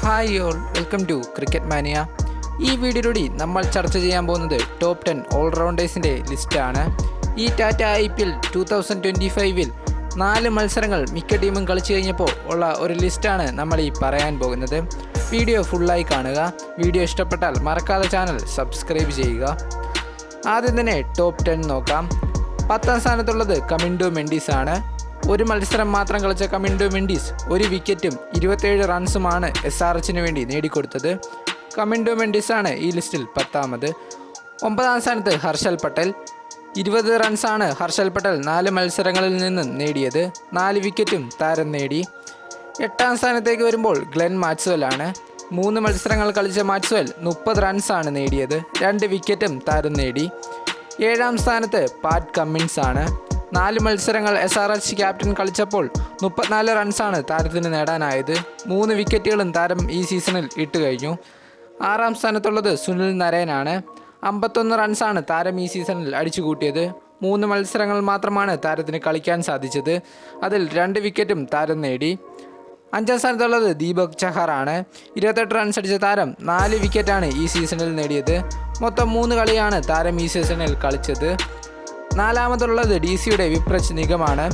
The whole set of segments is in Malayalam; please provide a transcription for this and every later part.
Hi all, welcome to cricket mania. ഈ വീഡിയോയിലൂടെ നമ്മൾ ചർച്ച ചെയ്യാൻ പോകുന്നത് ടോപ്പ് 10 ഓൾറൗണ്ടേഴ്സിൻ്റെ ലിസ്റ്റാണ്. ഈ ടാറ്റ IPL 2025-ൽ 4 മത്സരങ്ങൾ മിക്ക ടീമും കളിച്ചു കഴിഞ്ഞപ്പോൾ ഉള്ള ഒരു ലിസ്റ്റാണ് നമ്മൾ ഈ പറയാൻ പോകുന്നത്. വീഡിയോ ഫുള്ളായി കാണുക. വീഡിയോ ഇഷ്ടപ്പെട്ടാൽ മറക്കാതെ ചാനൽ സബ്സ്ക്രൈബ് ചെയ്യുക. ആദ്യം തന്നെ ടോപ്പ് 10 നോക്കാം. 10ാം സ്ഥാനത്തുള്ളത് കമിൻഡോ മെൻഡിസ് ആണ്. ഒരു മത്സരം മാത്രം കളിച്ച കമിൻഡോ മെൻഡിസ് 1 വിക്കറ്റും 27 റൺസുമാണ് SRHന് വേണ്ടി നേടിക്കൊടുത്തത്. കമിൻഡോ മെൻഡിസ് ആണ് ഈ ലിസ്റ്റിൽ 10ാമത്. 9ാം സ്ഥാനത്ത് ഹർഷൽ പട്ടേൽ. 20 റൺസാണ് ഹർഷൽ പട്ടേൽ 4 മത്സരങ്ങളിൽ നിന്നും നേടിയത്. 4 വിക്കറ്റും താരം നേടി. 8ാം സ്ഥാനത്തേക്ക് വരുമ്പോൾ ഗ്ലെൻ മാക്സ്വെൽ ആണ്. 3 മത്സരങ്ങൾ കളിച്ച മാക്സ്വെൽ 30 റൺസാണ് നേടിയത്. 2 വിക്കറ്റും താരം നേടി. 7ാം സ്ഥാനത്ത് പാറ്റ് കമ്മിൻസ് ആണ്. 4 മത്സരങ്ങൾ SRH ക്യാപ്റ്റൻ കളിച്ചപ്പോൾ 34 റൺസാണ് താരത്തിന് നേടാനായത്. 3 വിക്കറ്റുകളും താരം ഈ സീസണിൽ ഇട്ട് കഴിഞ്ഞു. 6ാം സ്ഥാനത്തുള്ളത് സുനിൽ നരേനാണ്. 51 റൺസാണ് താരം ഈ സീസണിൽ അടിച്ചുകൂട്ടിയത്. 3 മത്സരങ്ങൾ മാത്രമാണ് താരത്തിന് കളിക്കാൻ സാധിച്ചത്. അതിൽ 2 വിക്കറ്റും താരം നേടി. 5ാം സ്ഥാനത്തുള്ളത് ദീപക് ചഹാറാണ്. 28 റൺസ് അടിച്ച താരം 4 വിക്കറ്റാണ് ഈ സീസണിൽ നേടിയത്. മൊത്തം 3 കളിയാണ് താരം ഈ സീസണിൽ കളിച്ചത്. 4ാമതുള്ളത് DCയുടെ വിപ്രജ് നിഗമാണ്.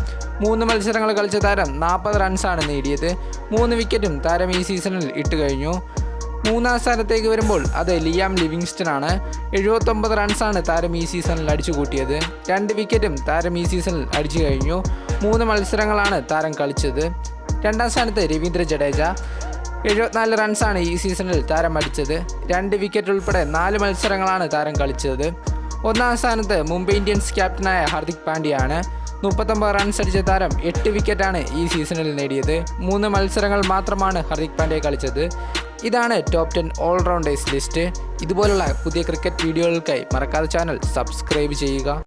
3 മത്സരങ്ങൾ കളിച്ച താരം 40 റൺസാണ് നേടിയത്. 3 വിക്കറ്റും താരം ഈ സീസണിൽ ഇട്ട് കഴിഞ്ഞു. 3ാം സ്ഥാനത്തേക്ക് വരുമ്പോൾ അത് ലിയാം ലിവിങ്സ്റ്റൺ ആണ്. 79 റൺസാണ് താരം ഈ സീസണിൽ അടിച്ചുകൂട്ടിയത്. 2 വിക്കറ്റും താരം ഈ സീസണിൽ അടിച്ചു കഴിഞ്ഞു. 3 മത്സരങ്ങളാണ് താരം കളിച്ചത്. 2ാം സ്ഥാനത്ത് രവീന്ദ്ര ജഡേജ. 74 റൺസാണ് ഈ സീസണിൽ താരം അടിച്ചത്. 2 വിക്കറ്റ് ഉൾപ്പെടെ 4 മത്സരങ്ങളാണ് താരം കളിച്ചത്. 1ാം സ്ഥാനത്ത് മുംബൈ ഇന്ത്യൻസ് ക്യാപ്റ്റനായ ഹാർദിക് പാണ്ഡ്യയാണ്. 39 റൺസ് അടിച്ച താരം 8 വിക്കറ്റാണ് ഈ സീസണിൽ നേടിയത്. 3 മത്സരങ്ങൾ മാത്രമാണ് ഹാർദിക് പാണ്ഡ്യ കളിച്ചത്. ഇതാണ് ടോപ്പ് 10 ഓൾറൗണ്ടേഴ്സ് ലിസ്റ്റ്. ഇതുപോലുള്ള പുതിയ ക്രിക്കറ്റ് വീഡിയോകൾക്കായി മറക്കാതെ ചാനൽ സബ്സ്ക്രൈബ് ചെയ്യുക.